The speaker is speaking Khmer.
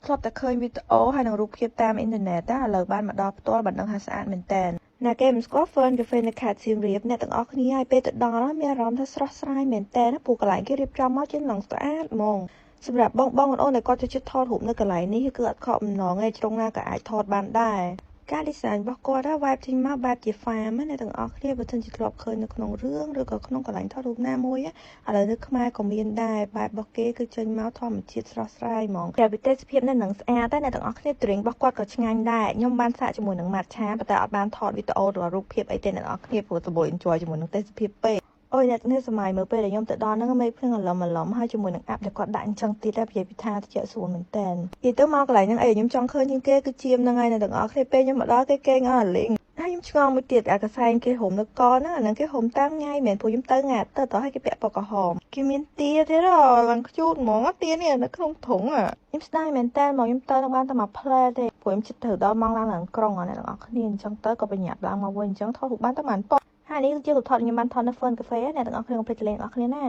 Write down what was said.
ធ្លាប់តែឃើញវីដេអូហើយនឹងរូបភាពតាមអ៊ីនធឺណិតតែឥឡូវបានមកដល់ផ្ទាល់បណ្ដឹងថាស្អាតមែនតើអ្នកគេមិនស្គាល់ Fern Cafe នៅខេត្តសៀមរាបអ្នកទាំងអស់គ្នាឲ្យពេលទៅដល់មានអារម្មណ៍ថាស្រស់ស្រាយមែនតើព្រោះកន្លែងគេរៀបចំមកជាឡើងស្អាតហ្មងសម្រាប់បងប្អូនដែលគាត់ចូលចិត្តថតរូបនៅកន្លែងនេះគឺអត់ខកបំណងទេជ្រុងណាក៏អាចថតបានដែរការ design របស់គាត់ណា vibe ចេញមកបែបជា farm ណាអ្នកទាំងអស់គ្នាបើមិនជាធ្លាប់ឃើញនៅក្នុងរឿងឬក៏ក្នុងកន្លែងថតរូបណាមួយឥឡូវនៅខ្មែរក៏មានដែរបែបរបស់គេគឺចេញមកធម្មជាតិស្រស់ស្រាយហ្មងតែវិទេសភាពនៅនឹងស្អាតតែអ្នកទាំងអស់គ្នា drink របស់គាត់ក៏ឆ្ងាញ់ដែរខ្ញុំបានសាកជាមួយនឹង matcha ប៉ុន្តែអត់បានថតវីដេអូឬរូបភាពអីទេអ្នកទាំងអស់គ្នាព្រោះសម្បូរ enjoy ជាមួយនឹងទេសភាពពេកអូយអ្នកនេះសម័យមើលពេលដែលខ្ញុំទៅដល់ហ្នឹងមេភ្លឹងអាឡំហើយជាមួយនឹងអាប់ដែលគាត់ដាក់អញ្ចឹងទៀតតែប្រយាយពីថាតិចស្រួលមែនតើនិយាយទៅមកកន្លែងហ្នឹងអីខ្ញុំចង់ឃើញជាងគេគឺជាមហ្នឹងហើយអ្នកទាំងអស់គ្នាពេលខ្ញុំមកដល់គេគេងអស់លេងហើយខ្ញុំឆ្ងល់មួយទៀតអាកសែងគេហុំនៅកហ្នឹងអាហ្នឹងគេហុំតាមថ្ងៃមែនព្រោះខ្ញុំទៅថ្ងៃអាទិត្យឲ្យគេពាក់ពណ៌ក្រហមគេមានទាទៀតឡើងខ្ជូតហ្មងទានេះនៅក្នុងធុងខ្ញុំស្ដាយមែនតើមកខ្ញុំទៅនឹងបានតែមួយផ្លែទេព្រោះខ្ញុំជិតត្រូវដល់ម៉ោងឡើងក្រុងអ្នកទាំងអស់គ្នាអញ្ចឹងទៅក៏ប្រញាប់ឡើងមកវិញអញ្ចឹងថតរូបបានតែបានប៉ុហើយនេះគឺជារូបថតខ្ញុំបានថតនៅ Fern Cafe អ្នកទាំងអស់គ្នាកុំភ្លេចទៅលេងអ្នកទាំងអស់គ្នាណា